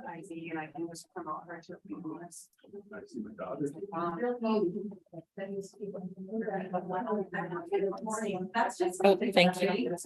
I see, and I can just promote her to be honest. That's just. Oh, thank you.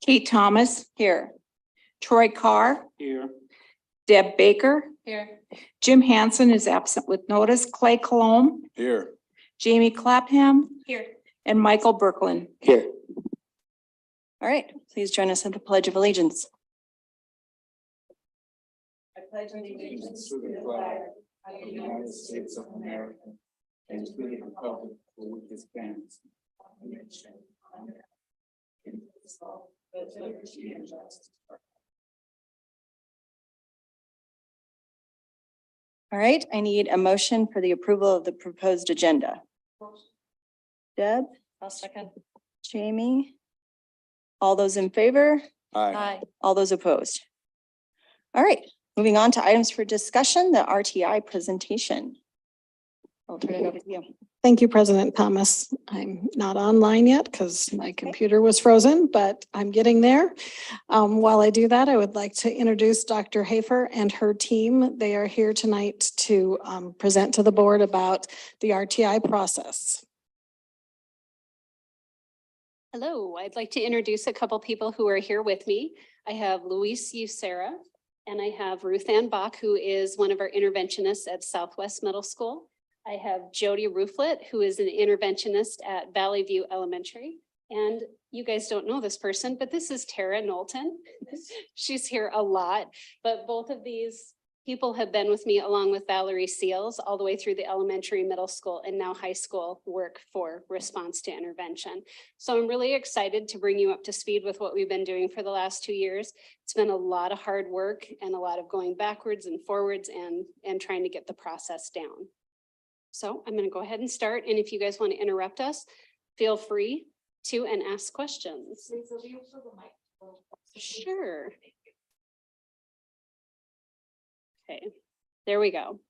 Kate Thomas. Here. Troy Carr. Here. Deb Baker. Here. Jim Hansen is absent with notice. Clay Colomb. Here. Jamie Clapham. Here. And Michael Berkland. Here. All right, please join us in the Pledge of Allegiance. I pledge allegiance to the flag of the United States of America and to the republic for which it stands, one nation, under God, indivisible, with liberty and justice for all. All right, I need a motion for the approval of the proposed agenda. Deb? I'll second. Jamie? All those in favor? Aye. All those opposed? All right, moving on to items for discussion, the RTI presentation. I'll turn it over to you. Thank you, President Thomas. I'm not online yet because my computer was frozen, but I'm getting there. While I do that, I would like to introduce Dr. Hafer and her team. They are here tonight to present to the board about the RTI process. Hello, I'd like to introduce a couple people who are here with me. I have Luis Usera and I have Ruth Ann Bach, who is one of our interventionists at Southwest Middle School. I have Jody Rooflet, who is an interventionist at Valley View Elementary. And you guys don't know this person, but this is Tara Knowlton. She's here a lot, but both of these people have been with me along with Valerie Seals all the way through the elementary, middle school, and now high school work for response to intervention. So I'm really excited to bring you up to speed with what we've been doing for the last 2 years. It's been a lot of hard work and a lot of going backwards and forwards and trying to get the process down. So I'm going to go ahead and start. And if you guys want to interrupt us, feel free to and ask questions. Sure. Okay, there we go.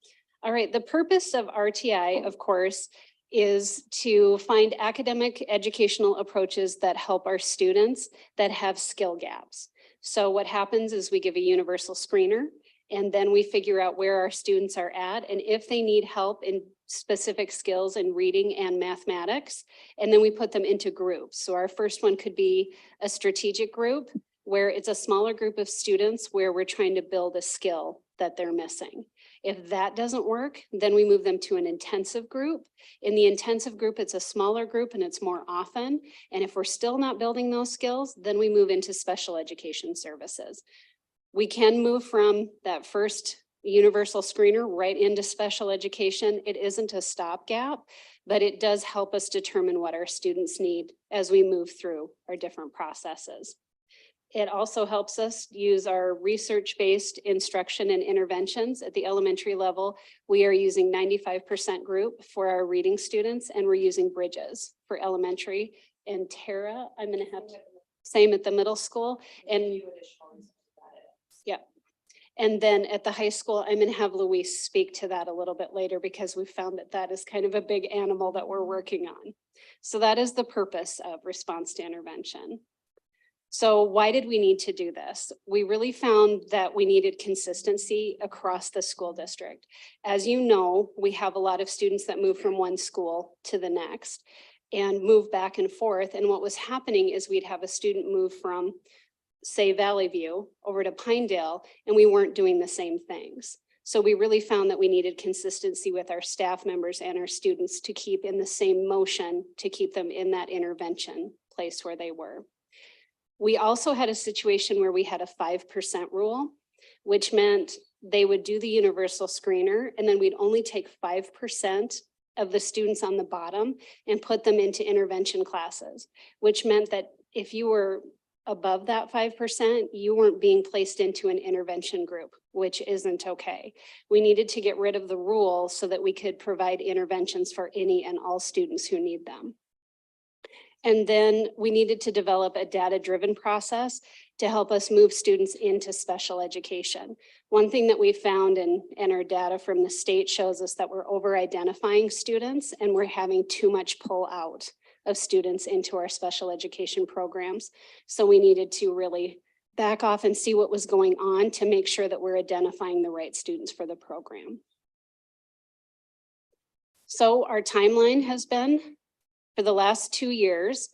All right, the purpose of RTI, of course, is to find academic educational approaches that help our students that have skill gaps. So what happens is we give a universal screener, and then we figure out where our students are at and if they need help in specific skills in reading and mathematics, and then we put them into groups. So our first one could be a strategic group where it's a smaller group of students where we're trying to build a skill that they're missing. If that doesn't work, then we move them to an intensive group. In the intensive group, it's a smaller group and it's more often. And if we're still not building those skills, then we move into special education services. We can move from that first universal screener right into special education. It isn't a stopgap, but it does help us determine what our students need as we move through our different processes. It also helps us use our research-based instruction and interventions at the elementary level. We are using 95% group for our reading students, and we're using Bridges for elementary. And Tara, I'm going to have same at the middle school. And yeah. And then at the high school, I'm going to have Luis speak to that a little bit later because we found that that is kind of a big animal that we're working on. So that is the purpose of response to intervention. So why did we need to do this? We really found that we needed consistency across the school district. As you know, we have a lot of students that move from one school to the next and move back and forth. And what was happening is we'd have a student move from, say, Valley View over to Pinedale, and we weren't doing the same things. So we really found that we needed consistency with our staff members and our students to keep in the same motion, to keep them in that intervention place where they were. We also had a situation where we had a 5% rule, which meant they would do the universal screener, and then we'd only take 5% of the students on the bottom and put them into intervention classes, which meant that if you were above that 5%, you weren't being placed into an intervention group, which isn't okay. We needed to get rid of the rule so that we could provide interventions for any and all students who need them. And then we needed to develop a data-driven process to help us move students into special education. One thing that we found, and our data from the state shows us, that we're over-identifying students and we're having too much pull out of students into our special education programs. So we needed to really back off and see what was going on to make sure that we're identifying the right students for the program. So our timeline has been, for the last 2 years.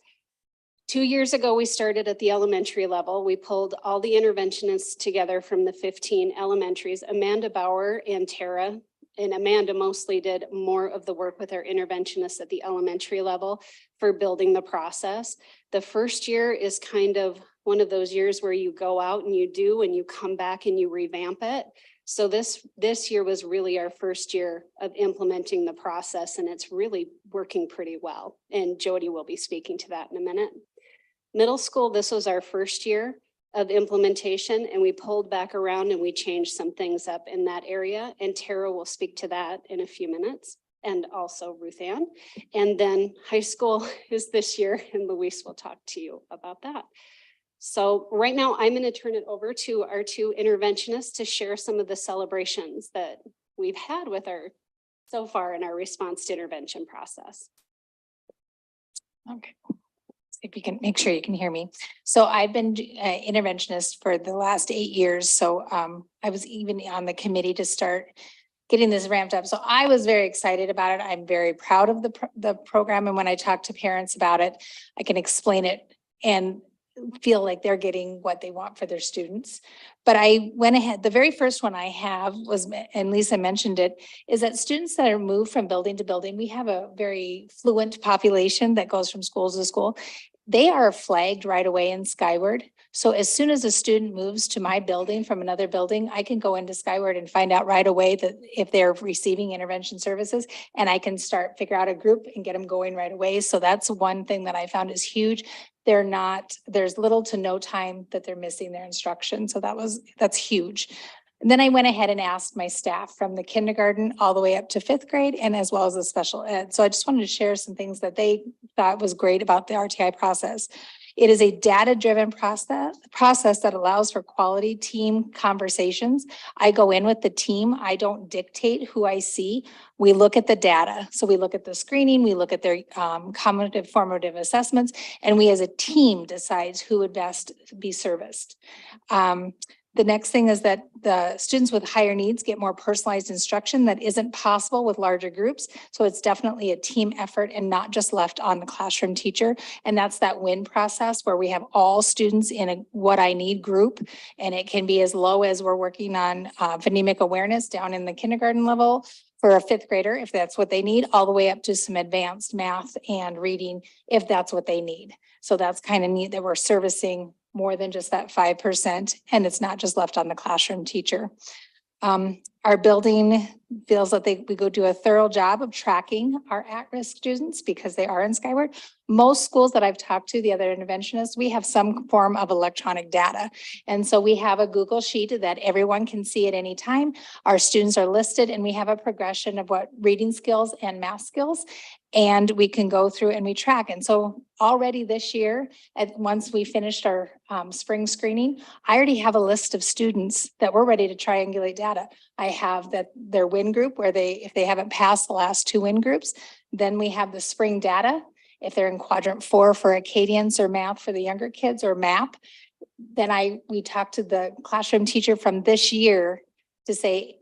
2 years ago, we started at the elementary level. We pulled all the interventionists together from the 15 elementaries. Amanda Bauer and Tara, and Amanda mostly did more of the work with our interventionists at the elementary level for building the process. The first year is kind of one of those years where you go out and you do, and you come back and you revamp it. So this year was really our first year of implementing the process, and it's really working pretty well. And Jody will be speaking to that in a minute. Middle school, this was our first year of implementation, and we pulled back around and we changed some things up in that area. And Tara will speak to that in a few minutes, and also Ruth Ann. And then high school is this year, and Luis will talk to you about that. So right now I'm going to turn it over to our two interventionists to share some of the celebrations that we've had with our so far in our response to intervention process. Okay. If you can make sure you can hear me. So I've been interventionist for the last 8 years. So I was even on the committee to start getting this ramped up. So I was very excited about it. I'm very proud of the program. And when I talk to parents about it, I can explain it and feel like they're getting what they want for their students. But I went ahead, the very first one I have was, and Lisa mentioned it, is that students that are moved from building to building, we have a very fluent population that goes from school to school. They are flagged right away in Skyward. So as soon as a student moves to my building from another building, I can go into Skyward and find out right away that if they're receiving intervention services, and I can figure out a group and get them going right away. So that's one thing that I found is huge. There's little to no time that they're missing their instruction. So that's huge. And then I went ahead and asked my staff from the kindergarten all the way up to 5th grade, and as well as the special ed. So I just wanted to share some things that they thought was great about the RTI process. It is a data-driven process that allows for quality team conversations. I go in with the team. I don't dictate who I see. We look at the data. So we look at the screening, we look at their cognitive formative assessments, and we as a team decides who would best be serviced. The next thing is that the students with higher needs get more personalized instruction that isn't possible with larger groups. So it's definitely a team effort and not just left on the classroom teacher. And that's that WIN process where we have all students in a what I need group. And it can be as low as we're working on phonemic awareness down in the kindergarten level for a 5th grader, if that's what they need, all the way up to some advanced math and reading, if that's what they need. So that's kind of neat that we're servicing more than just that 5%, and it's not just left on the classroom teacher. Our building feels that we go do a thorough job of tracking our at-risk students because they are in Skyward. Most schools that I've talked to, the other interventionists, we have some form of electronic data. And so we have a Google sheet that everyone can see at any time. Our students are listed, and we have a progression of what reading skills and math skills. And we can go through and we track. And so already this year, once we finished our spring screening, I already have a list of students that we're ready to triangulate data. I have that their WIN group where if they haven't passed the last 2 WIN groups, then we have the spring data. If they're in quadrant 4 for Acadians or math for the younger kids or MAP, then we talked to the classroom teacher from this year to say,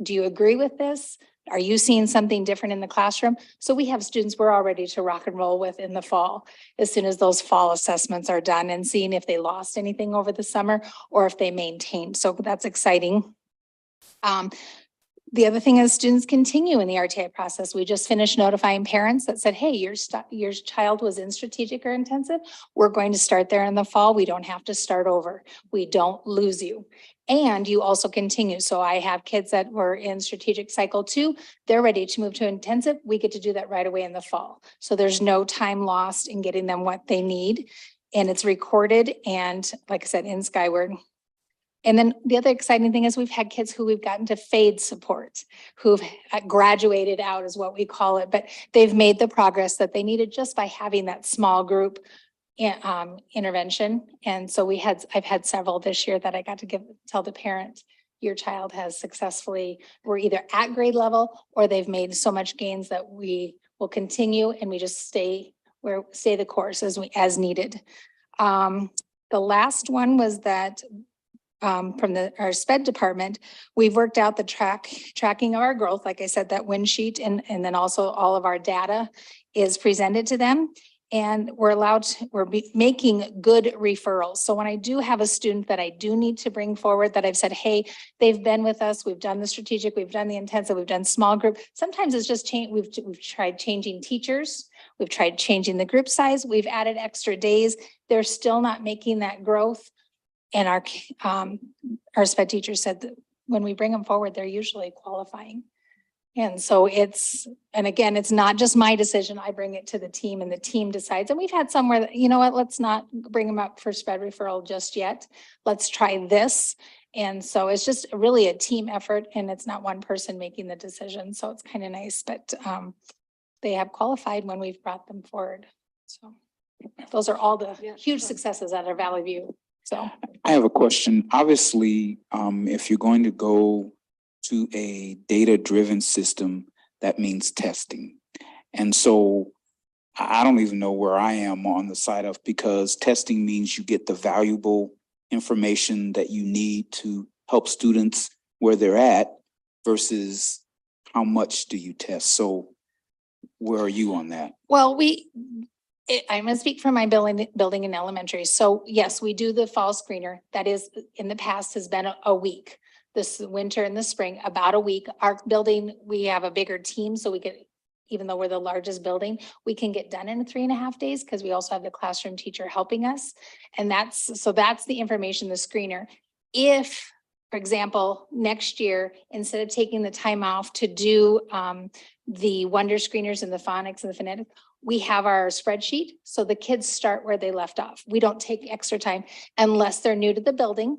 do you agree with this? Are you seeing something different in the classroom? So we have students we're all ready to rock and roll with in the fall, as soon as those fall assessments are done and seeing if they lost anything over the summer or if they maintained. So that's exciting. The other thing is students continue in the RTI process. We just finished notifying parents that said, hey, your child was in strategic or intensive. We're going to start there in the fall. We don't have to start over. We don't lose you. And you also continue. So I have kids that were in strategic cycle 2. They're ready to move to intensive. We get to do that right away in the fall. So there's no time lost in getting them what they need. And it's recorded and, like I said, in Skyward. And then the other exciting thing is we've had kids who we've gotten to FADE support, who've graduated out is what we call it, but they've made the progress that they needed just by having that small group intervention. And so I've had several this year that I got to tell the parent, your child has successfully, we're either at grade level or they've made so much gains that we will continue and we just stay the course as needed. The last one was that from our SPED department, we've worked out the tracking of our growth. Like I said, that win sheet and then also all of our data is presented to them. And we're making good referrals. So when I do have a student that I do need to bring forward that I've said, hey, they've been with us, we've done the strategic, we've done the intensive, we've done small group. Sometimes it's just we've tried changing teachers. We've tried changing the group size. We've added extra days. They're still not making that growth. And our SPED teacher said that when we bring them forward, they're usually qualifying. And so and again, it's not just my decision. I bring it to the team and the team decides. And we've had somewhere that, you know what, let's not bring them up for SPED referral just yet. Let's try this. And so it's just really a team effort and it's not one person making the decision. So it's kind of nice, but they have qualified when we've brought them forward. So those are all the huge successes out of Valley View. So I have a question. Obviously, if you're going to go to a data-driven system, that means testing. And so I don't even know where I am on the side of, because testing means you get the valuable information that you need to help students where they're at versus how much do you test? So where are you on that? well, I'm gonna speak for my building in elementary. So yes, we do the fall screener. That is, in the past has been a week. This winter and the spring, about a week. Our building, we have a bigger team, so we could, even though we're the largest building, we can get done in 3.5 days because we also have the classroom teacher helping us. And that's the information, the screener. If, for example, next year, instead of taking the time off to do the wonder screeners and the phonics and the phonetics, we have our spreadsheet. So the kids start where they left off. We don't take extra time unless they're new to the building.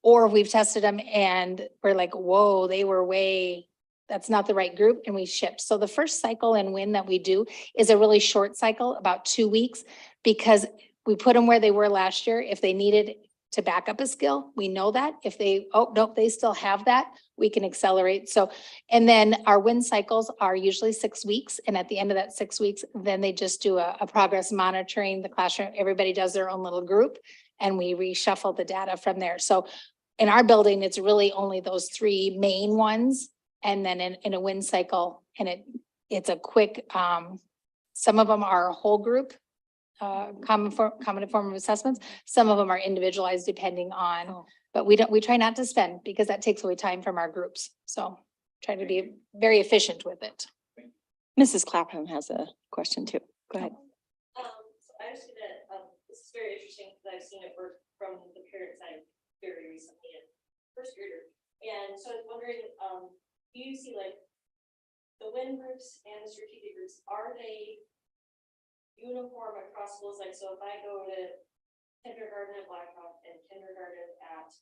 Or we've tested them and we're like, whoa, they were that's not the right group, and we shipped. So the first cycle and win that we do is a really short cycle, about 2 weeks, because we put them where they were last year. If they needed to back up a skill, we know that. If they still have that, we can accelerate. So, and then our win cycles are usually 6 weeks. And at the end of that 6 weeks, then they just do a progress monitoring the classroom. Everybody does their own little group and we reshuffle the data from there. So in our building, it's really only those 3 main ones. And then in a win cycle, and it's a quick, some of them are a whole group, common form of assessments. Some of them are individualized depending on, but we try not to spend because that takes away time from our groups. So try to be very efficient with it. Mrs. Clapham has a question too. Go ahead. So I see that, this is very interesting because I've seen it work from the parent side very recently in first grader. And so I was wondering, do you see like the WIN groups and the strategic groups, are they uniform across schools? Like, so if I go to kindergarten at Blackhawk and kindergarten at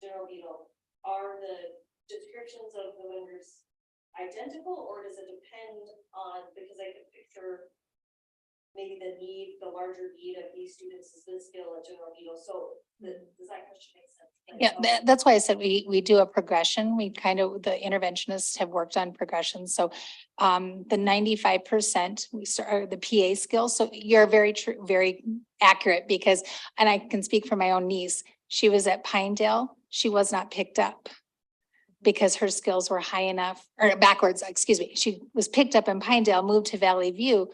General Beetle, are the descriptions of the WIN groups identical, or does it depend on, because I could picture maybe the larger need of these students is this skill at general needle, so does that question make sense? Yeah, that's why I said we do a progression. We kind of, the interventionists have worked on progression. So the 95%, we start the PA skills. So you're very true, very accurate because, and I can speak for my own niece. She was at Pinedale. She was not picked up because her skills were high enough, or backwards, excuse me. She was picked up in Pinedale, moved to Valley View,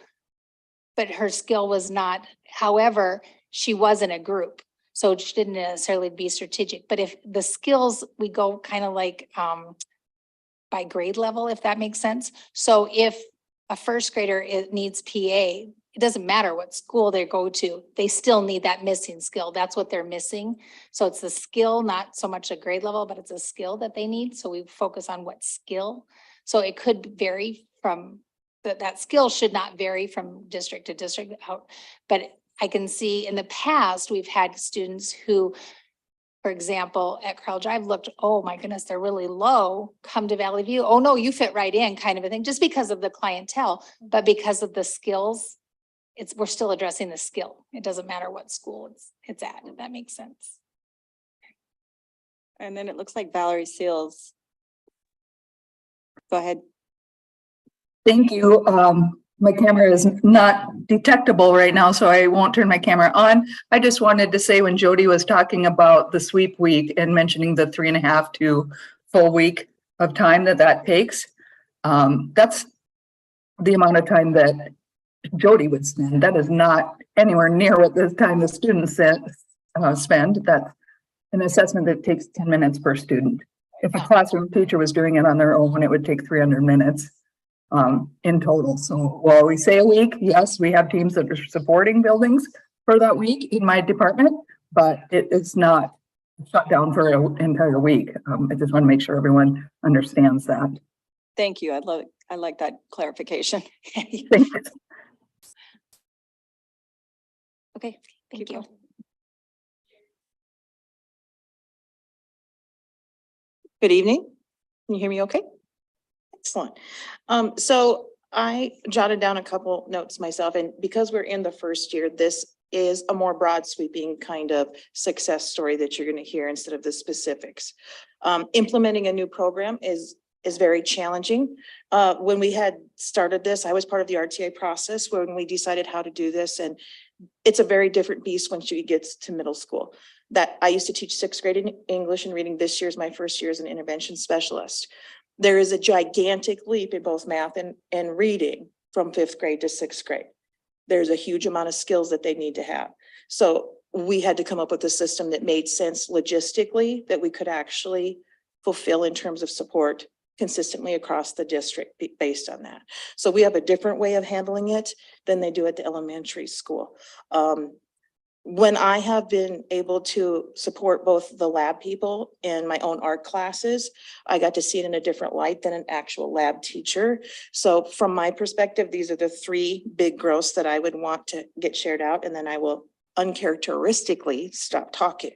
but her skill was not, however, she was in a group. So it didn't necessarily be strategic, but if the skills, we go kind of like by grade level, if that makes sense. So if a first grader needs PA, it doesn't matter what school they go to, they still need that missing skill. That's what they're missing. So it's the skill, not so much a grade level, but it's a skill that they need. So we focus on what skill. So it could vary from, that skill should not vary from district to district out, but I can see in the past, we've had students who, for example, at Carl Drive looked, oh my goodness, they're really low, come to Valley View. Oh no, you fit right in kind of a thing, just because of the clientele, but because of the skills, we're still addressing the skill. It doesn't matter what school it's at, if that makes sense. And then it looks like Valerie Seals. Go ahead. Thank you. My camera is not detectable right now, so I won't turn my camera on. I just wanted to say when Jody was talking about the sweep week and mentioning the 3.5 to full week of time that takes, that's the amount of time that Jody would spend. That is not anywhere near what the time the students spend. That's an assessment that takes 10 minutes per student. If a classroom teacher was doing it on their own, it would take 300 minutes. In total. So while we say a week, yes, we have teams that are supporting buildings for that week in my department, but it is not shut down for an entire week. I just want to make sure everyone understands that. Thank you. I like that clarification. Thanks. Okay, Thank you. Good evening. Can you hear me okay? Excellent. So I jotted down a couple notes myself, and because we're in the first year, this is a more broad sweeping kind of success story that you're going to hear instead of the specifics. Implementing a new program is very challenging. When we had started this, I was part of the RTA process when we decided how to do this, and it's a very different beast once you get to middle school. That I used to teach 6th grade in English and reading. This year is my first year as an intervention specialist. There is a gigantic leap in both math and reading from 5th grade to 6th grade. There's a huge amount of skills that they need to have. So we had to come up with a system that made sense logistically, that we could actually fulfill in terms of support consistently across the district based on that. So we have a different way of handling it than they do at the elementary school. When I have been able to support both the lab people and my own art classes, I got to see it in a different light than an actual lab teacher. So from my perspective, these are the 3 big growths that I would want to get shared out, and then I will uncharacteristically stop talking.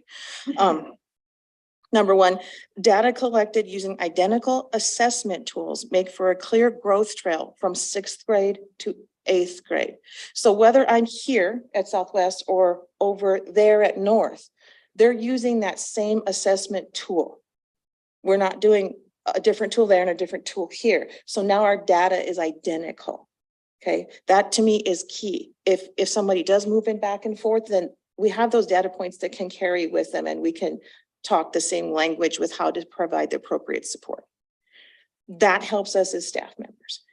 Number 1, data collected using identical assessment tools make for a clear growth trail from 6th grade to 8th grade. So whether I'm here at Southwest or over there at North, they're using that same assessment tool. We're not doing a different tool there and a different tool here. So now our data is identical. Okay, that to me is key. If somebody does move in back and forth, then we have those data points that can carry with them, and we can talk the same language with how to provide the appropriate support. That helps us as staff members.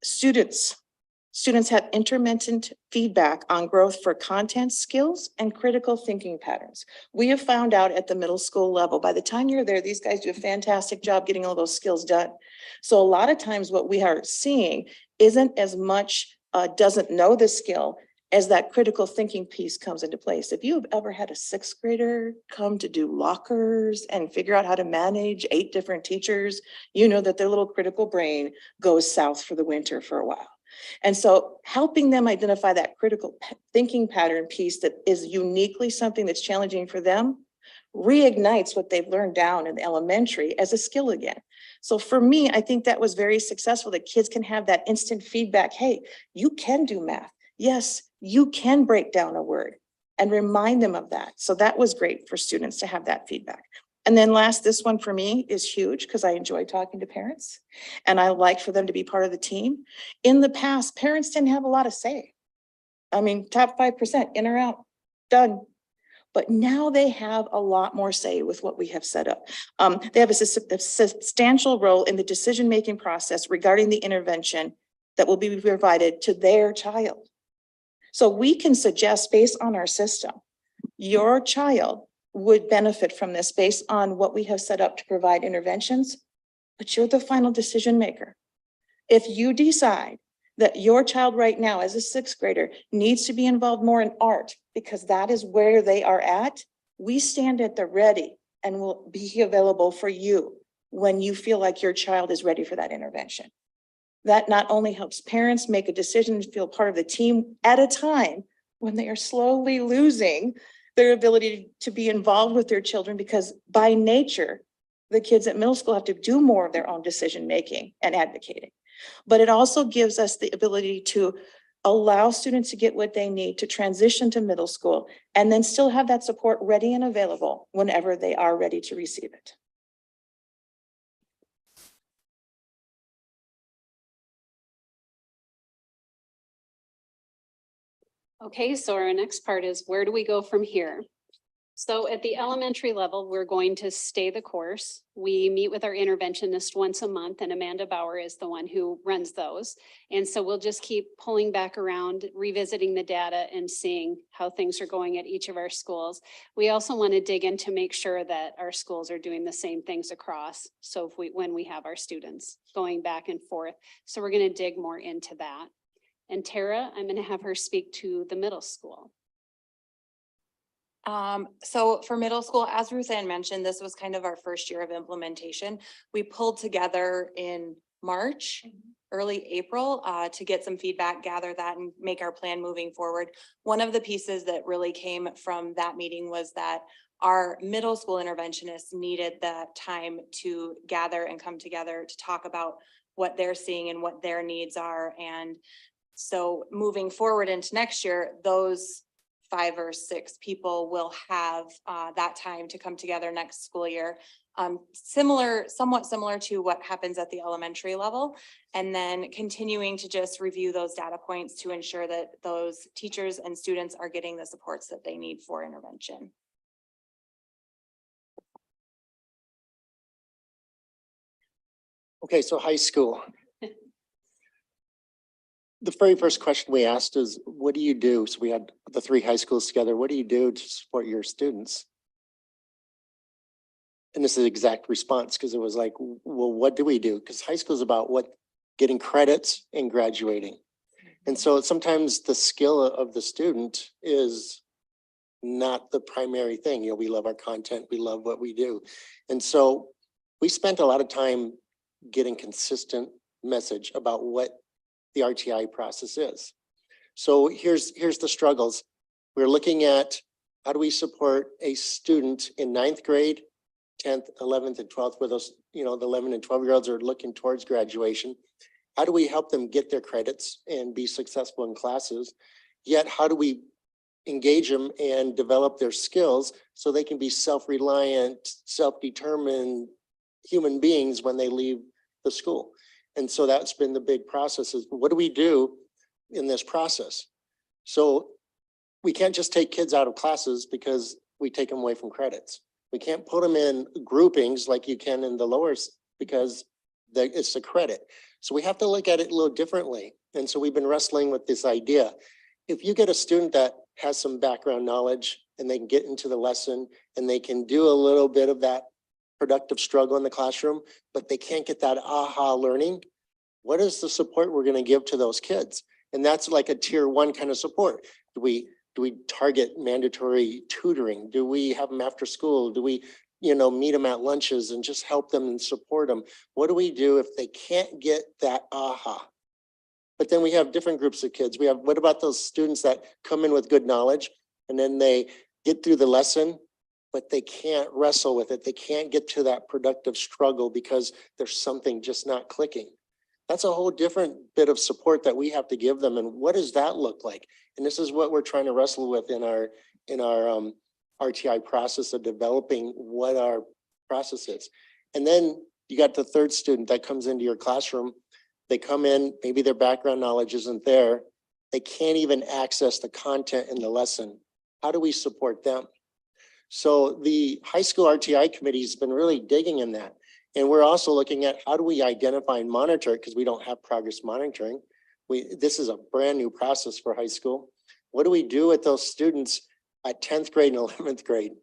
Students have intermittent feedback on growth for content skills and critical thinking patterns. We have found out at the middle school level, by the time you're there, these guys do a fantastic job getting all those skills done. So a lot of times what we are seeing isn't as much doesn't know the skill as that critical thinking piece comes into place. If you've ever had a 6th grader come to do lockers and figure out how to manage 8 different teachers, you know that their little critical brain goes south for the winter for a while. And so helping them identify that critical thinking pattern piece that is uniquely something that's challenging for them reignites what they've learned down in the elementary as a skill again. So for me, I think that was very successful, that kids can have that instant feedback. Hey, you can do math. yes, you can break down a word and remind them of that. So that was great for students to have that feedback. And then last, this one for me is huge because I enjoy talking to parents and I like for them to be part of the team. In the past, parents didn't have a lot of say. I mean, top 5%, in or out, done. But now they have a lot more say with what we have set up. They have a substantial role in the decision-making process regarding the intervention that will be provided to their child. So we can suggest based on our system, your child would benefit from this based on what we have set up to provide interventions, but you're the final decision maker. If you decide that your child right now as a sixth grader needs to be involved more in art because that is where they are at, we stand at the ready and will be available for you when you feel like your child is ready for that intervention. That not only helps parents make a decision to feel part of the team at a time when they are slowly losing their ability to be involved with their children, because by nature, the kids at middle school have to do more of their own decision making and advocating. But it also gives us the ability to allow students to get what they need to transition to middle school and then still have that support ready and available whenever they are ready to receive it. Okay, so our next part is where do we go from here? So at the elementary level, we're going to stay the course. We meet with our interventionist once a month, and Amanda Bauer is the one who runs those. And so we'll just keep pulling back around, revisiting the data and seeing how things are going at each of our schools. We also want to dig in to make sure that our schools are doing the same things across. So when we have our students going back and forth, so we're going to dig more into that. And Tara, I'm going to have her speak to the middle school. So for middle school, as Ruth Ann mentioned, this was kind of our first year of implementation. We pulled together in March, early April, to get some feedback, gather that and make our plan moving forward. One of the pieces that really came from that meeting was that our middle school interventionists needed the time to gather and come together to talk about what they're seeing and what their needs are. And so moving forward into next year, those 5 or 6 people will have that time to come together next school year. Somewhat similar to what happens at the elementary level, and then continuing to just review those data points to ensure that those teachers and students are getting the supports that they need for intervention. Okay, so high school. The very first question we asked is, what do you do? So we had the 3 high schools together. What do you do to support your students? And this is the exact response, because it was like, well, what do we do? Because high school is about getting credits and graduating. And so sometimes the skill of the student is not the primary thing. You know, we love our content, we love what we do. And so we spent a lot of time getting consistent message about what the RTI process is. So here's the struggles. We're looking at how do we support a student in 9th grade, 10th, 11th, and 12th, where those, you know, the 11 and 12-year-olds are looking towards graduation. How do we help them get their credits and be successful in classes? Yet how do we engage them and develop their skills so they can be self-reliant, self-determined human beings when they leave the school? And so that's been the big process, is what do we do in this process? So we can't just take kids out of classes because we take them away from credits. We can't put them in groupings like you can in the lowers because it's a credit. So we have to look at it a little differently. And so we've been wrestling with this idea. If you get a student that has some background knowledge and they can get into the lesson and they can do a little bit of that productive struggle in the classroom, but they can't get that aha learning, what is the support we're going to give to those kids? And that's like a tier 1 kind of support. Do we target mandatory tutoring? Do we have them after school? Do we, you know, meet them at lunches and just help them and support them? What do we do if they can't get that aha? But then we have different groups of kids. What about those students that come in with good knowledge and then they get through the lesson, but they can't wrestle with it. They can't get to that productive struggle because there's something just not clicking. That's a whole different bit of support that we have to give them. And what does that look like? And this is what we're trying to wrestle with in our RTI process of developing what our process is. And then you got the third student that comes into your classroom. They come in, maybe their background knowledge isn't there. They can't even access the content in the lesson. How do we support them? So the high school RTI committee has been really digging in that. And we're also looking at how do we identify and monitor it, because we don't have progress monitoring. This is a brand new process for high school. What do we do with those students at 10th grade and 11th grade?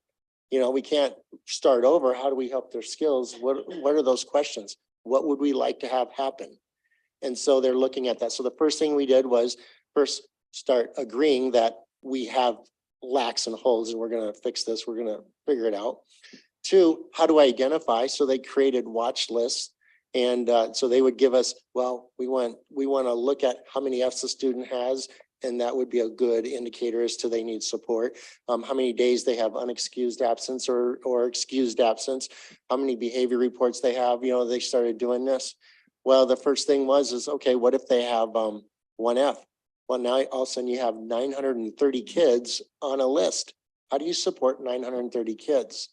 You know, we can't start over. How do we help their skills? What are those questions? What would we like to have happen? And so they're looking at that. So the first thing we did was first start agreeing that we have lacks and holes and we're going to fix this. We're going to figure it out. Two, how do I identify? So they created watch lists. And so they would give us, well, we want to look at how many Fs the student has. And that would be a good indicator as to they need support. How many days they have unexcused absence or excused absence, how many behavior reports they have, you know, they started doing this. Well, the first thing is, okay, what if they have 1F? Well, now all of a sudden you have 930 kids on a list. How do you support 930 kids?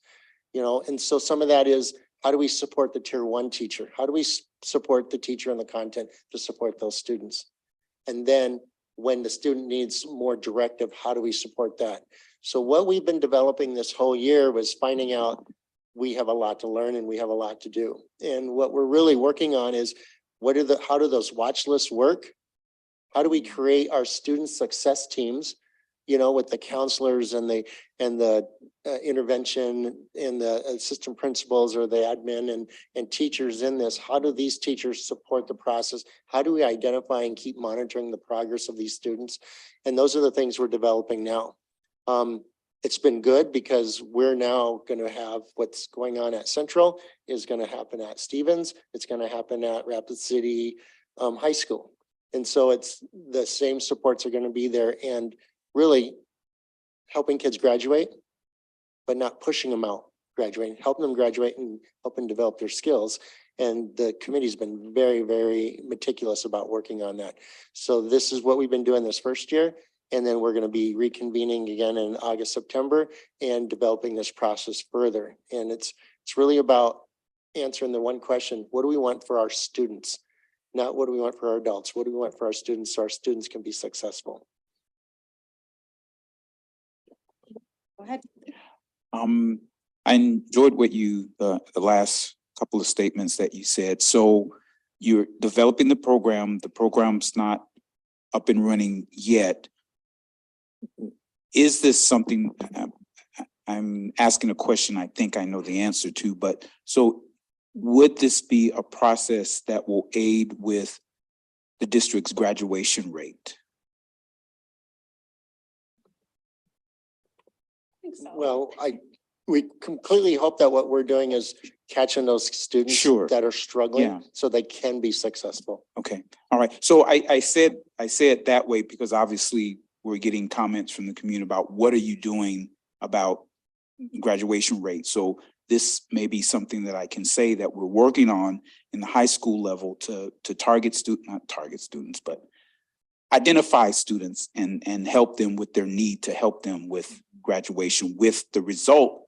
You know, and so some of that is, how do we support the tier 1 teacher? How do we support the teacher and the content to support those students? And then when the student needs more directive, how do we support that? So what we've been developing this whole year was finding out we have a lot to learn and we have a lot to do. And what we're really working on is how do those watch lists work? How do we create our student success teams, you know, with the counselors and the intervention and the assistant principals or the admin and teachers in this? How do these teachers support the process? How do we identify and keep monitoring the progress of these students? And those are the things we're developing now. It's been good because we're now going to have what's going on at Central is going to happen at Stevens. It's going to happen at Rapid City High School. And so it's the same supports are going to be there and really helping kids graduate, but not pushing them out graduating, helping them graduate and helping develop their skills. And the committee's been very, very meticulous about working on that. So this is what we've been doing this first year. And then we're going to be reconvening again in August, September and developing this process further. And it's really about answering the one question, what do we want for our students? Not what do we want for our adults? What do we want for our students so our students can be successful? Go ahead. I enjoyed what you, the last couple of statements that you said. So you're developing the program's not up and running yet. Is this something, I'm asking a question I think I know the answer to, but so would this be a process that will aid with the district's graduation rate? Well, we completely hope that what we're doing is catching those students Sure. that are struggling Yeah. so they can be successful. Okay, all right. So I said that way because obviously we're getting comments from the community about what are you doing about graduation rate. So this may be something that I can say that we're working on in the high school level to target not target students, but identify students and help them with their need to help them with graduation with the result,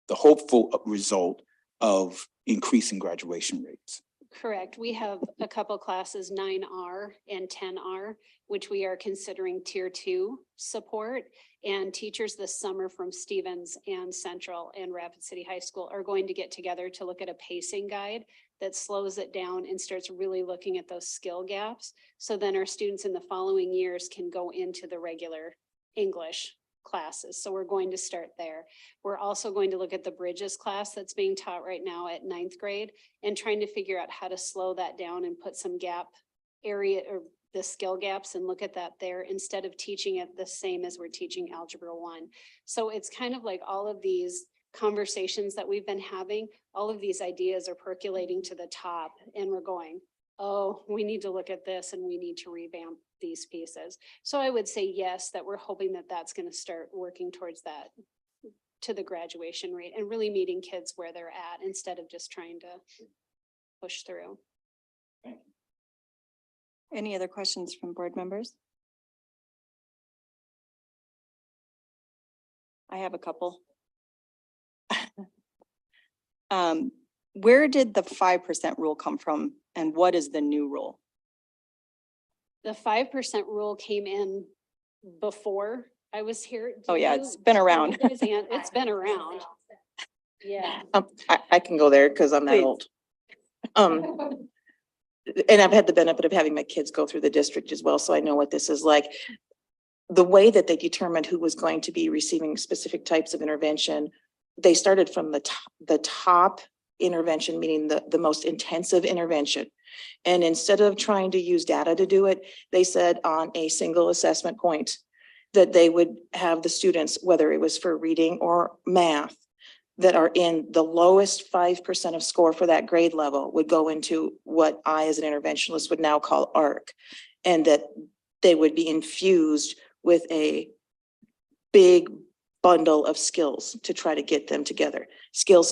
the hopeful result of increasing graduation rates. Correct. We have a couple classes, 9R and 10R, which we are considering tier 2 support. And teachers this summer from Stevens and Central and Rapid City High School are going to get together to look at a pacing guide that slows it down and starts really looking at those skill gaps. So then our students in the following years can go into the regular English classes. So we're going to start there. We're also going to look at the Bridges class that's being taught right now at 9th grade and trying to figure out how to slow that down and put some gap area or the skill gaps and look at that there instead of teaching it the same as we're teaching Algebra 1. So it's kind of like all of these conversations that we've been having, all of these ideas are percolating to the top and we're going, oh, we need to look at this and we need to revamp these pieces. So I would say yes, that we're hoping that that's going to start working towards that to the graduation rate and really meeting kids where they're at instead of just trying to push through. Any other questions from board members? I have a couple. Where did the 5% rule come from and what is the new rule? The 5% rule came in before I was here. Oh, Did yeah, you- it's been did around. you guys It's been around. Yeah. I can go there because I'm that Please. old. And I've had the benefit of having my kids go through the district as well, so I know what this is like. The way that they determined who was going to be receiving specific types of intervention, they started from the top intervention, meaning the most intensive intervention. And instead of trying to use data to do it, they said on a single assessment point that they would have the students, whether it was for reading or math, that are in the lowest 5% of score for that grade level would go into what I, as an interventionist, would now call ARC. And that they would be infused with a big bundle of skills to try to get them together. Skill,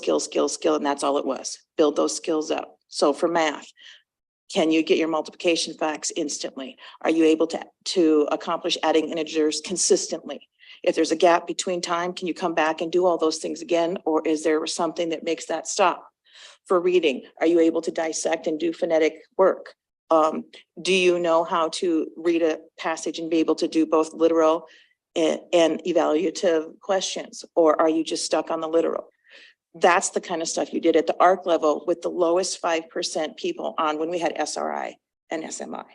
and that's all it was. Build those skills up. So for math, can you get your multiplication facts instantly? Are you able to accomplish adding integers consistently? If there's a gap between time, can you come back and do all those things again? Or is there something that makes that stop? For reading, are you able to dissect and do phonetic work? Do you know how to read a passage and be able to do both literal and evaluative questions? Or are you just stuck on the literal? That's the kind of stuff you did at the ARC level with the lowest 5% people on when we had SRI and SMI.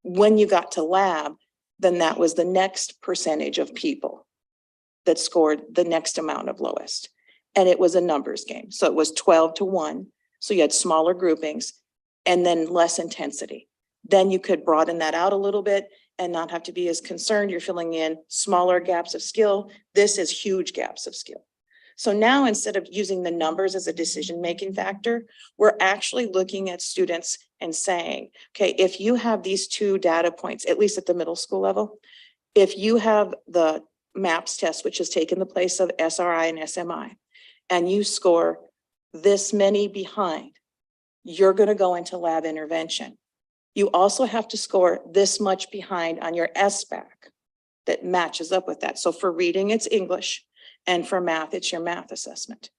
When you got to lab, then that was the next percentage of people that scored the next amount of lowest. And it was a numbers game. So it was 12-1. So you had smaller groupings and then less intensity. Then you could broaden that out a little bit and not have to be as concerned. You're filling in smaller gaps of skill. This is huge gaps of skill. So now instead of using the numbers as a decision-making factor, we're actually looking at students and saying, okay, if you have these two data points, at least at the middle school level, if you have the MAPS test, which has taken the place of SRI and SMI, and you score this many behind, you're going to go into lab intervention. You also have to score this much behind on your SBAC that matches up with that. So for reading, it's English. And for math, it's your math assessment.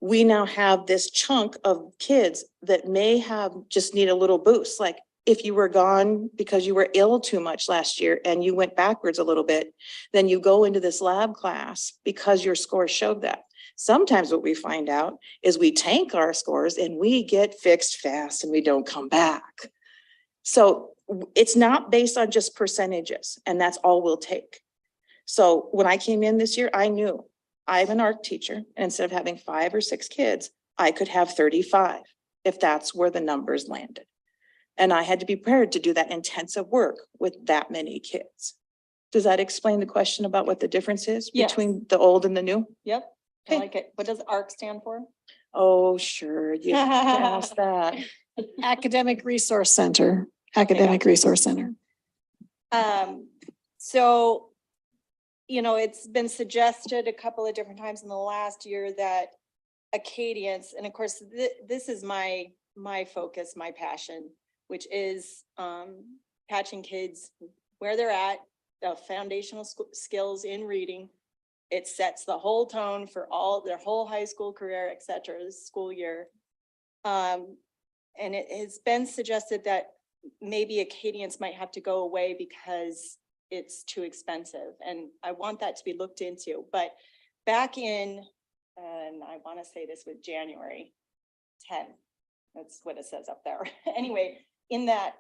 We now have this chunk of kids that may have just need a little boost. Like if you were gone because you were ill too much last year and you went backwards a little bit, then you go into this lab class because your score showed that. Sometimes what we find out is we tank our scores and we get fixed fast and we don't come back. So it's not based on just percentages, and that's all we'll take. So when I came in this year, I knew I'm an art teacher, and instead of having 5 or 6 kids, I could have 35 if that's where the numbers landed. And I had to be prepared to do that intensive work with that many kids. Does that explain the question about what the difference is Yes. between the old and the new? Yep, I Okay. like it. What does ARC stand for? Oh, sure, you can ask that. Academic Resource Center, Academic Resource Center. So, you know, it's been suggested a couple of different times in the last year that Acadians, and of course, this is my focus, my passion, which is catching kids where they're at, the foundational skills in reading. It sets the whole tone for all their whole high school career, et cetera, this school year. And it has been suggested that maybe Acadians might have to go away because it's too expensive. And I want that to be looked into. But back in, and I want to say this was January 10, that's what it says up there. Anyway, in that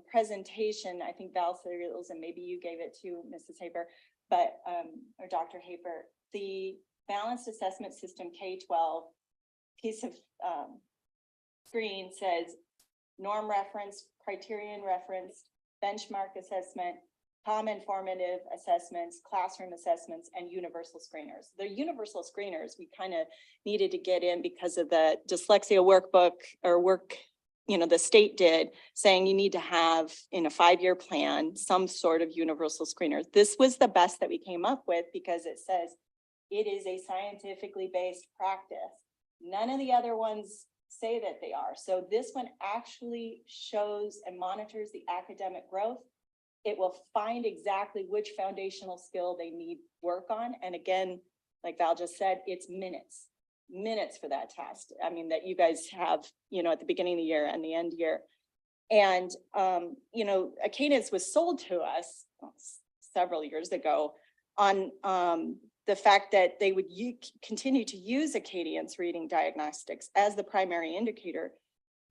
presentation, I think Val Serials, and maybe you gave it to Mrs. Hafer, but, or Dr. Hafer, the balanced assessment system K-12 piece of screen says norm reference, criterion reference, benchmark assessment, common formative assessments, classroom assessments, and universal screeners. The universal screeners, we kind of needed to get in because of the dyslexia workbook or work, you know, the state did, saying you need to have in a 5-year plan, some sort of universal screener. This was the best that we came up with because it says it is a scientifically based practice. None of the other ones say that they are. So this one actually shows and monitors the academic growth. It will find exactly which foundational skill they need work on. And again, like Val just said, it's minutes for that test. I mean, that you guys have, you know, at the beginning of the year and the end year. And, you know, Acadience was sold to us several years ago on the fact that they would continue to use Acadience reading diagnostics as the primary indicator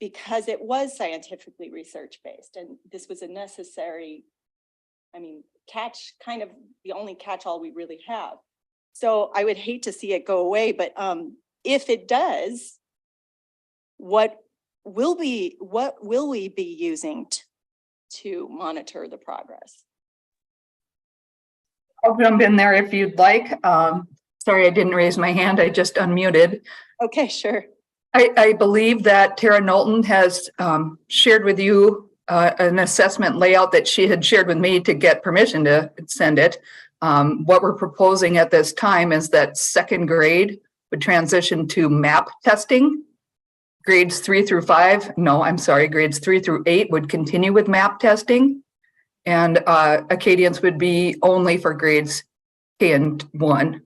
because it was scientifically research-based. And this was a necessary, I mean, kind of the only catch-all we really have. So I would hate to see it go away, but if it does, what will we be using to monitor the progress? I'll jump in there if you'd like. Sorry, I didn't raise my hand. I just unmuted. Okay, sure. I believe that Tara Knowlton has shared with you an assessment layout that she had shared with me to get permission to send it. What we're proposing at this time is that second grade would transition to MAP testing. Grades 3 through 5, no, I'm sorry, grades 3 through 8 would continue with MAP testing. And Acadience would be only for grades K and 1.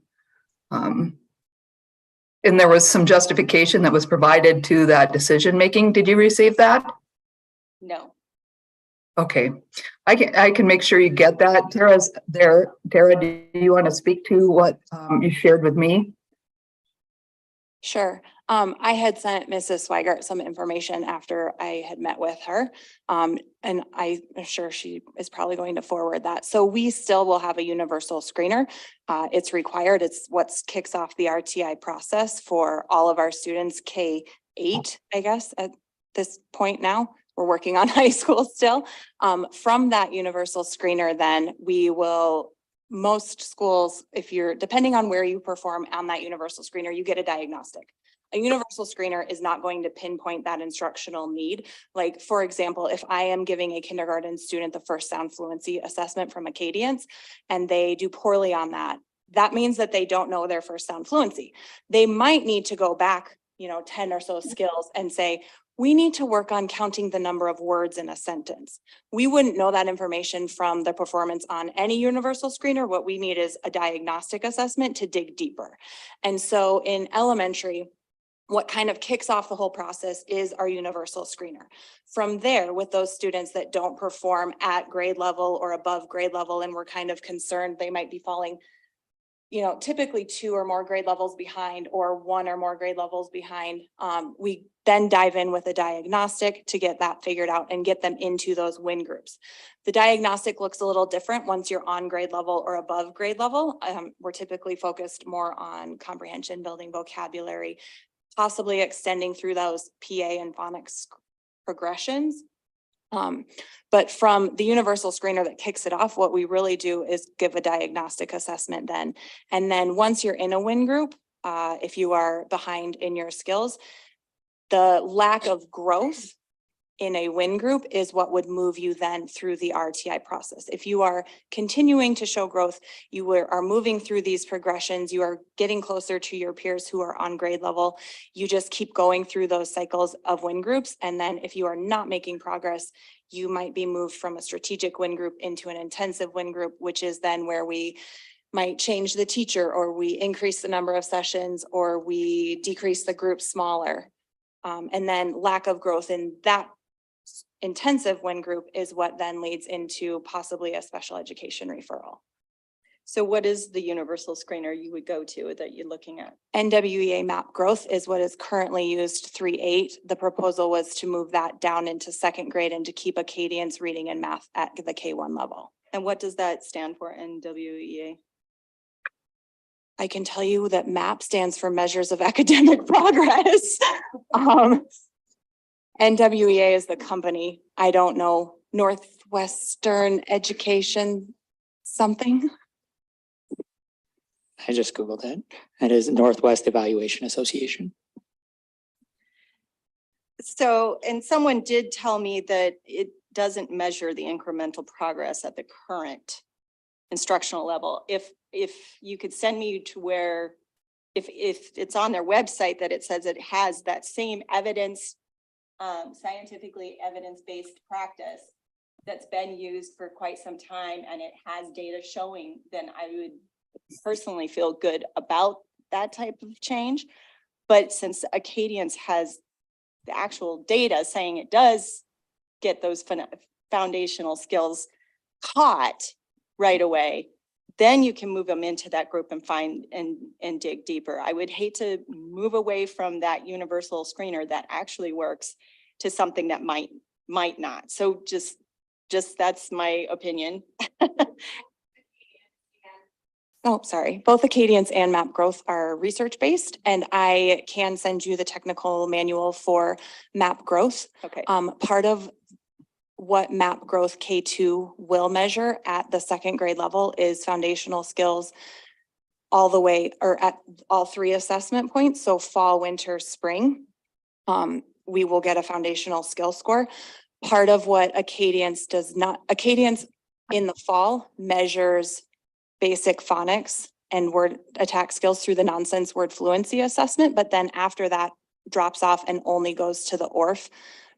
And there was some justification that was provided to that decision making. Did you receive that? No. Okay, I can make sure you get that. Tara's there. Tara, do you want to speak to what you shared with me? Sure. I had sent Mrs. Swigert some information after I had met with her. And I'm sure she is probably going to forward that. So we still will have a universal screener. It's required. It's what kicks off the RTI process for all of our students, K-8, I guess, at this point now. We're working on high school still. From that universal screener, then most schools, if you're, depending on where you perform on that universal screener, you get a diagnostic. A universal screener is not going to pinpoint that instructional need. Like, for example, if I am giving a kindergarten student the first sound fluency assessment from Acadience and they do poorly on that, that means that they don't know their first sound fluency. They might need to go back, 10 or so skills and say, we need to work on counting the number of words in a sentence. We wouldn't know that information from the performance on any universal screener. What we need is a diagnostic assessment to dig deeper. And so in elementary, what kind of kicks off the whole process is our universal screener. From there, with those students that don't perform at grade level or above grade level, and we're kind of concerned they might be falling, typically 2 or more grade levels behind or 1 or more grade levels behind, we then dive in with a diagnostic to get that figured out and get them into those win groups. The diagnostic looks a little different once you're on grade level or above grade level. We're typically focused more on comprehension, building vocabulary, possibly extending through those PA and phonics progressions. But from the universal screener that kicks it off, what we really do is give a diagnostic assessment then. And then once you're in a win group, if you are behind in your skills, the lack of growth in a win group is what would move you then through the RTI process. If you are continuing to show growth, you are moving through these progressions, you are getting closer to your peers who are on grade level, you just keep going through those cycles of win groups. And then if you are not making progress, you might be moved from a strategic win group into an intensive win group, which is then where we might change the teacher, or we increase the number of sessions, or we decrease the group smaller. And then lack of growth in that intensive win group is what then leads into possibly a special education referral. So what is the universal screener you would go to that you're looking at? NWEA MAP growth is what is currently used 3-8. The proposal was to move that down into second grade and to keep Acadience reading and math at the K1 level. And what does that stand for, NWEA? I can tell you that MAP stands for Measures of Academic Progress. NWEA is the company. I don't know, Northwestern Education something. I just Googled it. It is Northwest Evaluation Association. So, and someone did tell me that it doesn't measure the incremental progress at the current instructional level. If you could send me to where if it's on their website that it says it has that same evidence, scientifically evidence-based practice that's been used for quite some time and it has data showing, then I would personally feel good about that type of change. But since Acadians has the actual data saying it does get those foundational skills caught right away, then you can move them into that group and find and dig deeper. I would hate to move away from that universal screener that actually works to something that might not. So just that's my opinion. Oh, sorry. Both Acadians and Map Growth are research-based, and I can send you the technical manual for Map Growth. Okay. Part of what Map Growth K2 will measure at the second grade level is foundational skills all the way, or at all three assessment points. So fall, winter, spring. We will get a foundational skill score. Part of what Acadians does not, Acadians in the fall measures basic phonics and word attack skills through the nonsense word fluency assessment, but then after that drops off and only goes to the ORF,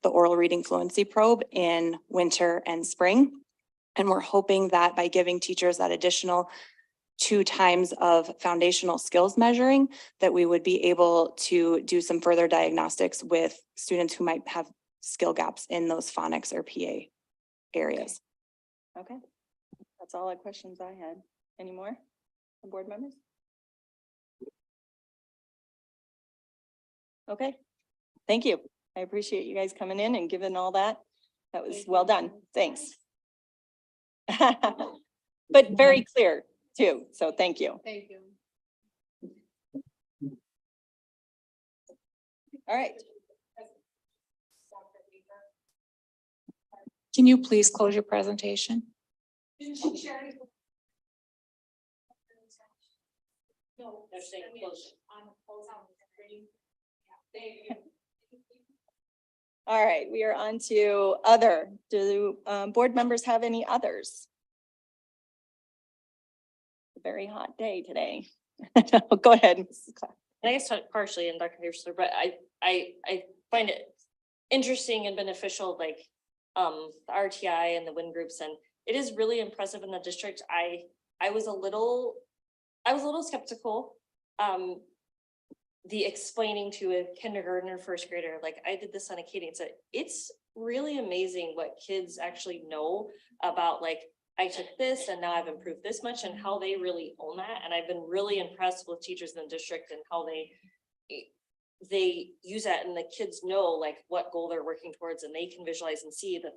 the oral reading fluency probe, in winter and spring. And we're hoping that by giving teachers that additional 2 times of foundational skills measuring, that we would be able to do some further diagnostics with students who might have skill gaps in those phonics or PA areas. Okay. That's all the questions I had. Any more from board members? Okay, thank you. I appreciate you guys coming in and giving all that. That was well done. Thanks. But very clear too, so thank you. Thank you. All right. Can you please close your presentation? No, they're saying close. All right, we are on to other. Do board members have any others? A very hot day today. Go ahead, Mrs. Clark. And I guess partially in Dr. Hirschler, but I find it interesting and beneficial, like, the RTI and the WIN groups, and it is really impressive in the district. I was a little skeptical. The explaining to a kindergartner, first grader, like I did this on Acadian, so it's really amazing what kids actually know about, like, I took this and now I've improved this much, and how they really own that. And I've been really impressed with teachers in the district and how they use that, and the kids know like what goal they're working towards, and they can visualize and see that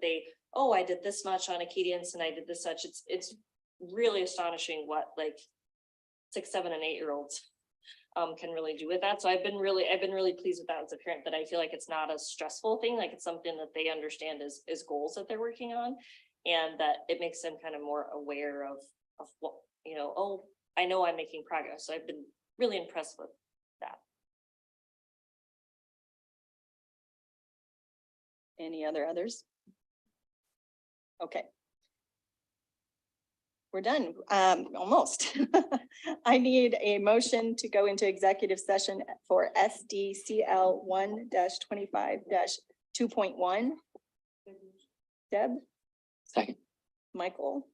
oh, I did this much on Acadians and I did this such. It's really astonishing what like 6, 7, and 8-year-olds can really do with that. So I've been really pleased with that as a parent, that I feel like it's not a stressful thing, like it's something that they understand as goals that they're working on, and that it makes them kind of more aware of what, oh, I know I'm making progress. So I've been really impressed with that. Any others? Okay. We're done, almost. I need a motion to go into executive session for SDCL 1-25-2.1. Deb? Second. Michael?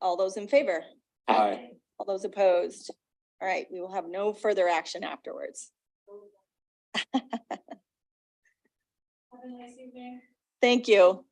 All those in favor? Aye. All those opposed? All right, we will have no further action afterwards. Have a nice evening. Thank you.